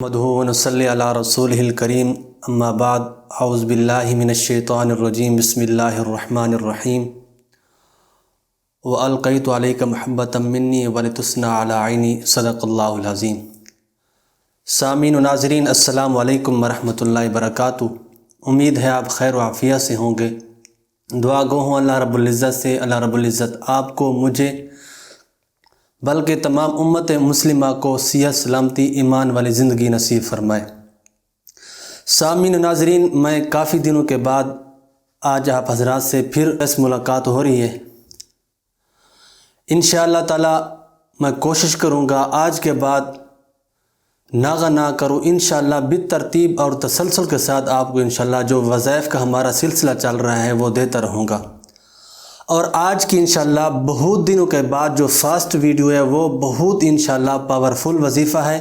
مدہو ونصلی علی رسولہ الکریم اما بعد اعوذ باللہ من الشیطان الرجیم بسم اللہ الرحمن الرحیم وَأَلْقَيْتُ عَلَيْكَ مَحَبَّةً مِّنِّي وَلِتُصْنَعَ عَلَىٰ عَيْنِي صدق اللہ العظیم۔ سامعین و ناظرین السلام علیکم ورحمۃ اللہ وبرکاتہ۔ امید ہے آپ خیر و عافیت سے ہوں گے۔ دعا گو ہوں اللہ رب العزت سے، اللہ رب العزت آپ کو، مجھے، بلکہ تمام امت مسلمہ کو صحت سلامتی ایمان والی زندگی نصیب فرمائے۔ سامعین و ناظرین، میں کافی دنوں کے بعد آج آپ حضرات سے پھر اس ملاقات ہو رہی ہے۔ انشاءاللہ تعالی میں کوشش کروں گا آج کے بعد ناغہ نہ کروں، انشاءاللہ بالترتیب اور تسلسل کے ساتھ آپ کو انشاءاللہ جو وظائف کا ہمارا سلسلہ چل رہا ہے وہ دیتا رہوں گا۔ اور آج کی انشاءاللہ بہت دنوں کے بعد جو فاسٹ ویڈیو ہے وہ بہت انشاءاللہ پاورفل وظیفہ ہے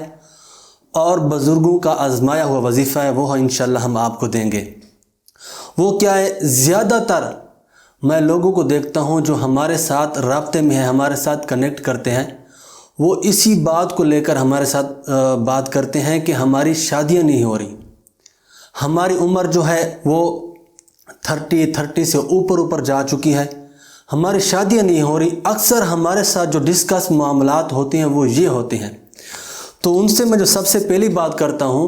اور بزرگوں کا آزمایا ہوا وظیفہ ہے، وہ انشاءاللہ ہم آپ کو دیں گے۔ وہ کیا ہے؟ زیادہ تر میں لوگوں کو دیکھتا ہوں جو ہمارے ساتھ رابطے میں ہیں، ہمارے ساتھ کنیکٹ کرتے ہیں، وہ اسی بات کو لے کر ہمارے ساتھ بات کرتے ہیں کہ ہماری شادیاں نہیں ہو رہی، ہماری عمر جو ہے وہ 30 سے اوپر جا چکی ہے، ہماری شادیاں نہیں ہو رہی۔ اکثر ہمارے ساتھ جو ڈسکس معاملات ہوتے ہیں وہ یہ ہوتے ہیں۔ تو ان سے میں جو سب سے پہلی بات کرتا ہوں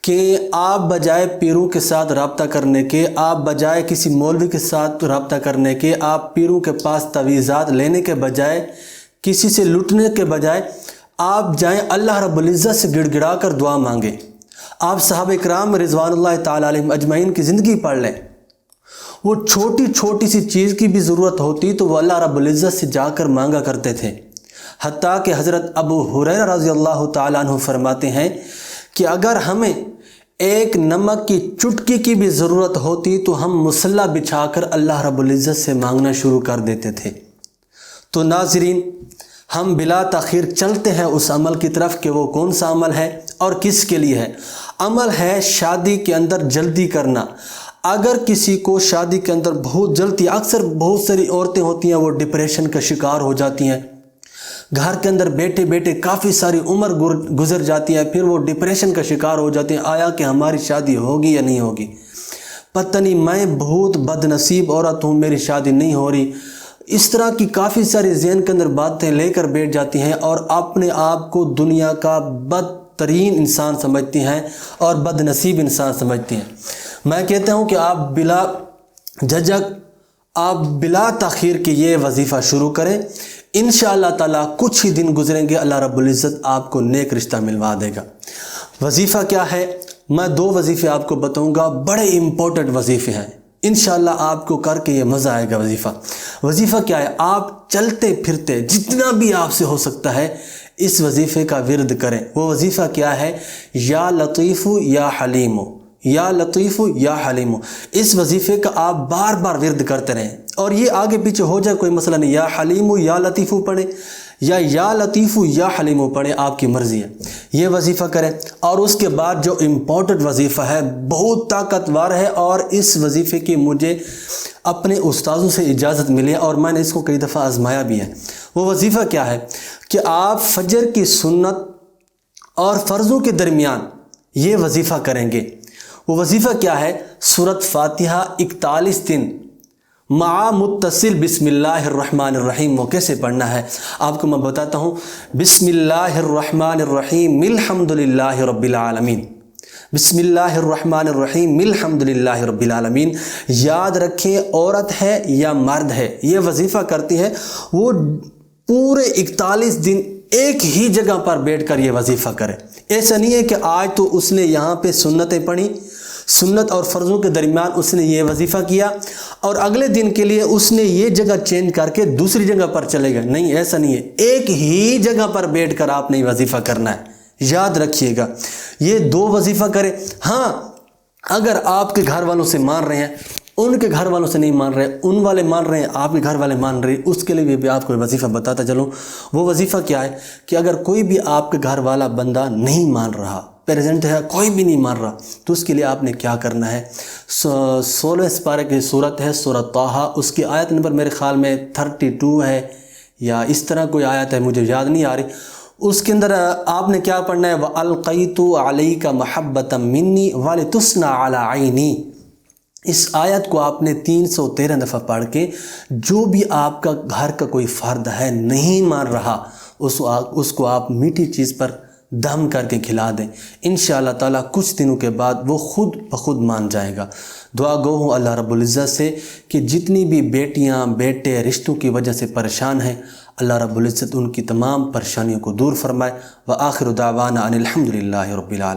کہ آپ بجائے پیروں کے ساتھ رابطہ کرنے کے، آپ بجائے کسی مولوی کے ساتھ رابطہ کرنے کے، آپ پیروں کے پاس تعویذات لینے کے بجائے، کسی سے لٹنے کے بجائے، آپ جائیں اللہ رب العزت سے گڑ گڑا کر دعا مانگیں۔ آپ صحابہ کرام رضوان اللہ تعالیٰ علیہم اجمعین کی زندگی پڑھ لیں۔ وہ چھوٹی چھوٹی سی چیز کی بھی ضرورت ہوتی تو وہ اللہ رب العزت سے جا کر مانگا کرتے تھے۔ حتیٰ کہ حضرت ابو ہریرہ رضی اللہ تعالیٰ عنہ فرماتے ہیں کہ اگر ہمیں ایک نمک کی چٹکی کی بھی ضرورت ہوتی تو ہم مصلی بچھا کر اللہ رب العزت سے مانگنا شروع کر دیتے تھے۔ تو ناظرین، ہم بلا تاخیر چلتے ہیں اس عمل کی طرف کہ وہ کون سا عمل ہے اور کس کے لیے ہے۔ عمل ہے شادی کے اندر جلدی کرنا۔ اگر کسی کو شادی کے اندر بہت جلدی، اکثر بہت ساری عورتیں ہوتی ہیں وہ ڈپریشن کا شکار ہو جاتی ہیں، گھر کے اندر بیٹھے بیٹھے کافی ساری عمر گزر جاتی ہے، پھر وہ ڈپریشن کا شکار ہو جاتے ہیں، آیا کہ ہماری شادی ہوگی یا نہیں ہوگی، پتہ نہیں میں بہت بد نصیب عورت ہوں، میری شادی نہیں ہو رہی۔ اس طرح کی کافی ساری ذہن کے اندر باتیں لے کر بیٹھ جاتی ہیں اور اپنے آپ کو دنیا کا بدترین انسان سمجھتی ہیں اور بد نصیب انسان سمجھتی ہیں۔ میں کہتا ہوں کہ آپ بلا جھجک، آپ بلا تاخیر کے یہ وظیفہ شروع کریں۔ انشاءاللہ تعالیٰ کچھ ہی دن گزریں گے، اللہ رب العزت آپ کو نیک رشتہ ملوا دے گا۔ وظیفہ کیا ہے؟ میں 2 وظیفے آپ کو بتاؤں گا، بڑے امپورٹنٹ وظیفے ہیں، انشاءاللہ آپ کو کر کے یہ مزہ آئے گا۔ وظیفہ کیا ہے؟ آپ چلتے پھرتے جتنا بھی آپ سے ہو سکتا ہے اس وظیفے کا ورد کریں۔ وہ وظیفہ کیا ہے؟ یا لطیف یا حلیم، یا لطیف یا حلیم۔ اس وظیفے کا آپ بار بار ورد کرتے رہیں، اور یہ آگے پیچھے ہو جائے کوئی مسئلہ نہیں، یا حلیم یا لطیف پڑھیں یا لطیف یا حلیم پڑھیں، آپ کی مرضی ہے، یہ وظیفہ کریں۔ اور اس کے بعد جو امپورٹنٹ وظیفہ ہے، بہت طاقتور ہے، اور اس وظیفے کی مجھے اپنے استاذوں سے اجازت ملی اور میں نے اس کو کئی دفعہ آزمایا بھی ہے۔ وہ وظیفہ کیا ہے کہ آپ فجر کی سنت اور فرضوں کے درمیان یہ وظیفہ کریں گے۔ وہ وظیفہ کیا ہے؟ سورۃ فاتحہ 41 دن مع متصل بسم اللہ الرحمن الرحیم۔ وہ کیسے پڑھنا ہے آپ کو میں بتاتا ہوں۔ بسم اللہ الرحمن الرحیم الحمدللہ رب العالمین، بسم اللہ الرحمن الرحیم الحمدللہ رب العالمین۔ یاد رکھیں، عورت ہے یا مرد ہے یہ وظیفہ کرتی ہے، وہ پورے 41 دن ایک ہی جگہ پر بیٹھ کر یہ وظیفہ کرے۔ ایسا نہیں ہے کہ آج تو اس نے یہاں پہ سنتیں پڑھی، سنت اور فرضوں کے درمیان اس نے یہ وظیفہ کیا، اور اگلے دن کے لیے اس نے یہ جگہ چینج کر کے دوسری جگہ پر چلے گئے۔ نہیں، ایسا نہیں ہے، ایک ہی جگہ پر بیٹھ کر آپ نے یہ وظیفہ کرنا ہے۔ یاد رکھیے گا، یہ 2 وظیفہ کریں۔ ہاں، اگر آپ کے گھر والوں سے مان رہے ہیں، ان کے گھر والوں سے نہیں مان رہے، ان والے مان رہے ہیں، آپ کے گھر والے مان رہے، اس کے لیے بھی آپ کو وظیفہ بتاتا چلوں۔ وہ وظیفہ کیا ہے کہ اگر کوئی بھی آپ کے گھر والا بندہ نہیں مان رہا، پریزنٹ ہے، کوئی بھی نہیں مان رہا، تو اس کے لیے آپ نے کیا کرنا ہے؟ 16 سپارے کی صورت ہے سورۃ طٰہٰ، اس کی آیت نمبر میرے خیال میں 32 ہے یا اس طرح کوئی آیت ہے، مجھے یاد نہیں آ رہی۔ اس کے اندر آپ نے کیا پڑھنا ہے؟ وَأَلْقَيْتُ عَلَيْكَ مَحَبَّةً مِّنِّي وَلِتُصْنَعَ عَلَىٰ عَيْنِي۔ اس آیت کو آپ نے 313 دفعہ پڑھ کے جو بھی آپ کا گھر کا کوئی فرد ہے نہیں مان رہا اس کو آپ میٹھی چیز پر دم کر کے کھلا دیں، انشاءاللہ تعالیٰ کچھ دنوں کے بعد وہ خود بخود مان جائے گا۔ دعا گو ہوں اللہ رب العزت سے کہ جتنی بھی بیٹیاں بیٹے رشتوں کی وجہ سے پریشان ہیں، اللہ رب العزت ان کی تمام پریشانیوں کو دور فرمائے۔ وآخر دعوانا ان الحمد للہ رب العالمین۔